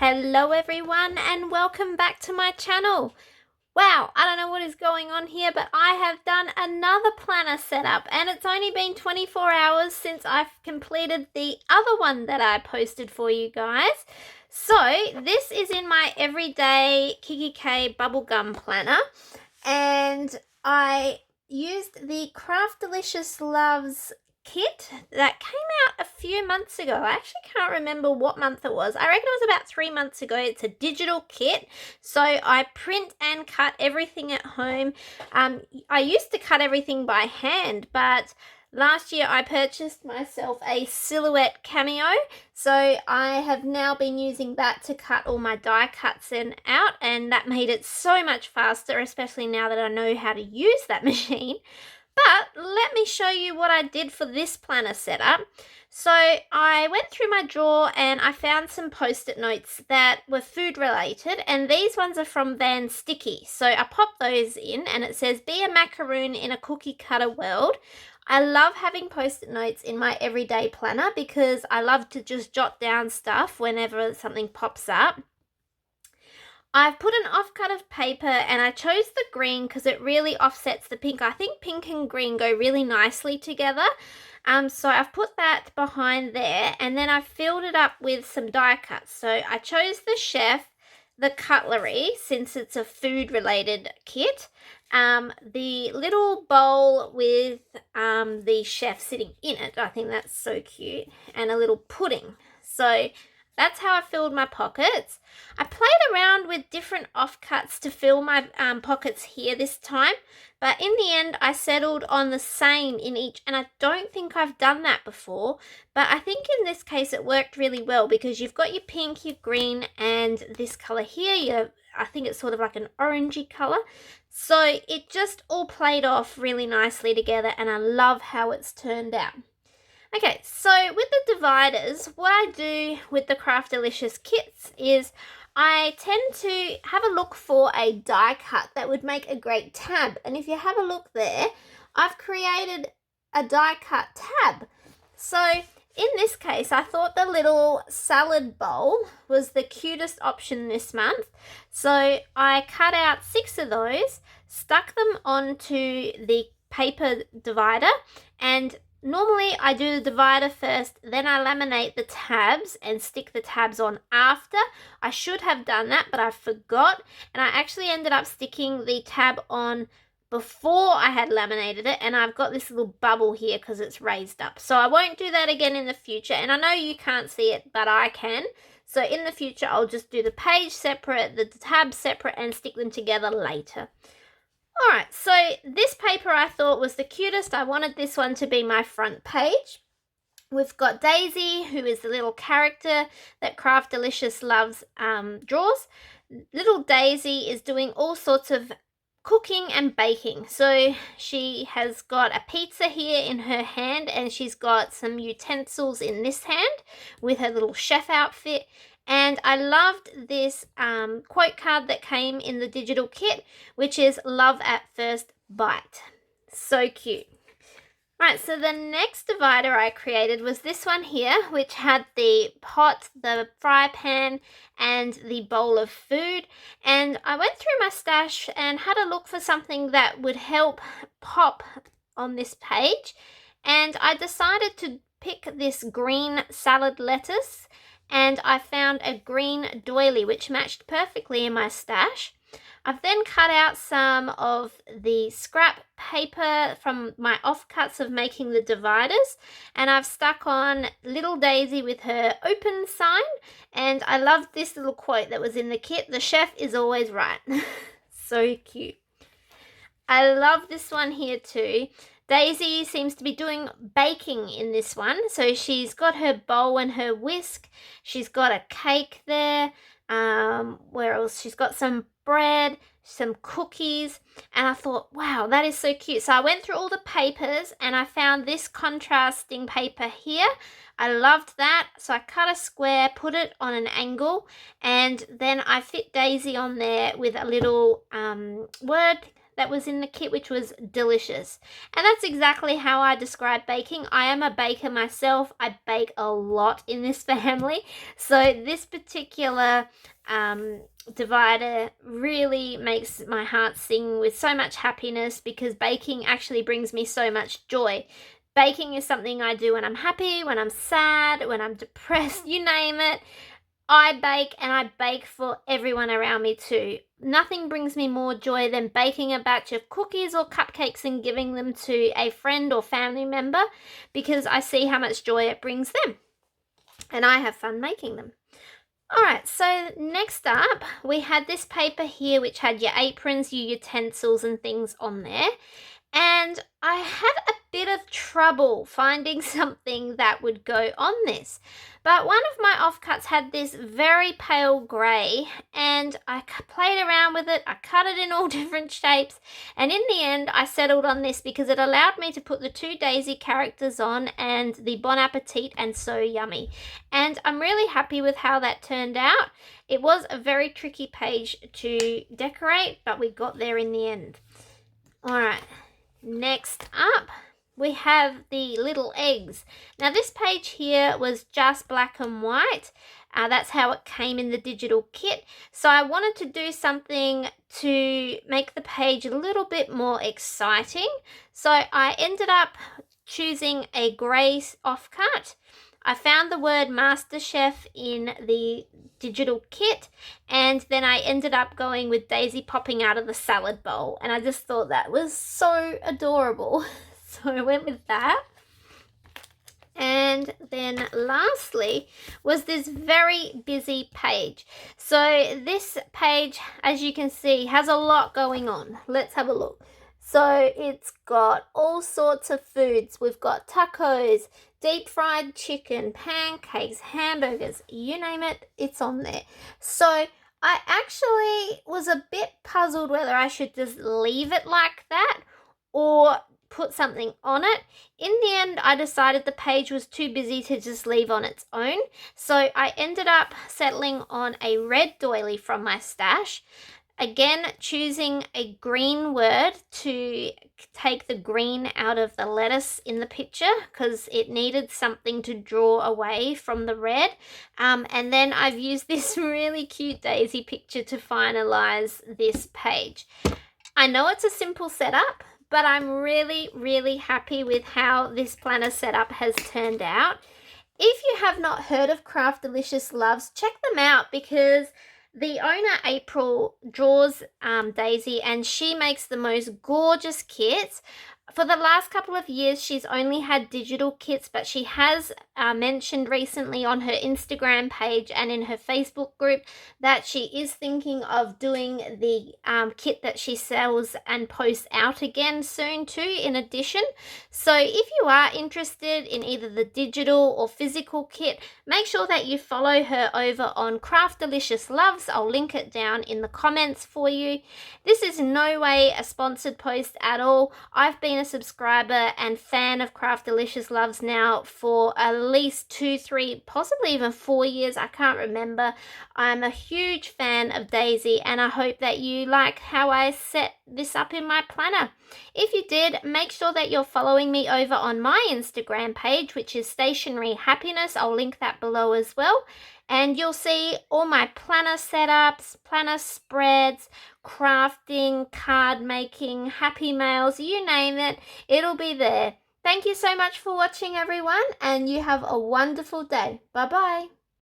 Hello everyone and welcome back to my channel. Wow, I don't know what is going on here, but I have done another planner setup and it's only been 24 hours since I've completed the other one that I posted for you guys. So this is in my everyday kikki.k bubblegum planner and I used the CraftieliciousLoves kit that came out a few months ago. I actually can't remember what month it was. I reckon it was about 3 months ago. It's a digital kit, so I print and cut everything at home. I used to cut everything by hand, but last year I purchased myself a silhouette cameo, so I have now been using that to cut all my die cuts out, and that made it so much faster, especially now that I know how to use that machine. But let me show you what I did for this planner setup. So I went through my drawer and I found some post-it notes that were food related, and these ones are from Van Sticky. So I popped those in and it says, "Be a macaroon in a cookie cutter world." I love having post-it notes in my everyday planner because I love to just jot down stuff whenever something pops up. I've put an offcut of paper and I chose the green because it really offsets the pink. I think pink and green go really nicely together. So I've put that behind there and then I filled it up with some die cuts. So I chose the chef, the cutlery, since it's a food related kit, the little bowl with the chef sitting in it. I think that's so cute, and a little pudding. So that's how I filled my pockets. I played around with different offcuts to fill my pockets here this time, but in the end I settled on the same in each, and I don't think I've done that before, but I think in this case it worked really well because you've got your pink, your green, and this colour here, I think it's sort of like an orangey colour. So it just all played off really nicely together and I love how it's turned out. Okay, so with the dividers, what I do with the Craftilicious kits is I tend to have a look for a die cut that would make a great tab. And if you have a look there, I've created a die cut tab. So in this case, I thought the little salad bowl was the cutest option this month. So I cut out 6 of those, stuck them onto the paper divider, and normally I do the divider first, then I laminate the tabs and stick the tabs on after. I should have done that, but I forgot, and I actually ended up sticking the tab on before I had laminated it, and I've got this little bubble here because it's raised up. So I won't do that again in the future, and I know you can't see it, but I can. So in the future, I'll just do the page separate, the tabs separate, and stick them together later. Alright, so this paper I thought was the cutest. I wanted this one to be my front page. We've got Daisy, who is the little character that CraftieliciousLoves draws. Little Daisy is doing all sorts of cooking and baking. So she has got a pizza here in her hand and she's got some utensils in this hand with her little chef outfit. And I loved this quote card that came in the digital kit, which is "Love at first bite." So cute. Right, so the next divider I created was this one here, which had the pot, the fry pan, and the bowl of food. And I went through my stash and had a look for something that would help pop on this page. And I decided to pick this green salad lettuce, and I found a green doily which matched perfectly in my stash. I've then cut out some of the scrap paper from my offcuts of making the dividers, and I've stuck on little Daisy with her open sign, and I love this little quote that was in the kit: "The chef is always right." So cute. I love this one here too. Daisy seems to be doing baking in this one. So she's got her bowl and her whisk. She's got a cake there. Where else? She's got some bread, some cookies. And I thought, wow, that is so cute. So I went through all the papers and I found this contrasting paper here. I loved that. So I cut a square, put it on an angle, and then I fit Daisy on there with a little word that was in the kit, which was delicious. And that's exactly how I describe baking. I am a baker myself. I bake a lot in this family. So this particular divider really makes my heart sing with so much happiness, because baking actually brings me so much joy. Baking is something I do when I'm happy, when I'm sad, when I'm depressed, you name it. I bake, and I bake for everyone around me too. Nothing brings me more joy than baking a batch of cookies or cupcakes and giving them to a friend or family member, because I see how much joy it brings them. And I have fun making them. Alright, so next up, we had this paper here which had your aprons, your utensils and things on there. And I had a bit of trouble finding something that would go on this. But one of my offcuts had this very pale grey, and I played around with it. I cut it in all different shapes, and in the end I settled on this because it allowed me to put the 2 Daisy characters on and the Bon Appetit and So Yummy. And I'm really happy with how that turned out. It was a very tricky page to decorate, but we got there in the end. Alright. Next up, we have the little eggs. Now this page here was just black and white. That's how it came in the digital kit. So I wanted to do something to make the page a little bit more exciting. So I ended up choosing a grey offcut. I found the word MasterChef in the digital kit, and then I ended up going with Daisy popping out of the salad bowl, and I just thought that was so adorable. So I went with that. And then lastly was this very busy page. So this page, as you can see, has a lot going on. Let's have a look. So it's got all sorts of foods. We've got tacos, deep fried chicken, pancakes, hamburgers, you name it, it's on there. So I actually was a bit puzzled whether I should just leave it like that or put something on it. In the end, I decided the page was too busy to just leave on its own. So I ended up settling on a red doily from my stash. Again, choosing a green word to take the green out of the lettuce in the picture because it needed something to draw away from the red. And then I've used this really cute daisy picture to finalize this page. I know it's a simple setup, but I'm really, really happy with how this planner setup has turned out. If you have not heard of CraftieliciousLoves, check them out because the owner, April, draws Daisy, and she makes the most gorgeous kits. For the last couple of years, she's only had digital kits, but she has mentioned recently on her Instagram page and in her Facebook group that she is thinking of doing the kit that she sells and posts out again soon too, in addition. So if you are interested in either the digital or physical kit, make sure that you follow her over on CraftieliciousLoves. I'll link it down in the comments for you. This is in no way a sponsored post at all. I've been a subscriber and fan of CraftieliciousLoves now for at least 2, 3, possibly even 4 years. I can't remember. I'm a huge fan of Daisy, and I hope that you like how I set this up in my planner. If you did, make sure that you're following me over on my Instagram page, which is Stationery Happiness. I'll link that below as well. And you'll see all my planner setups, planner spreads, crafting, card making, happy mails, you name it, it'll be there. Thank you so much for watching, everyone, and you have a wonderful day. Bye-bye.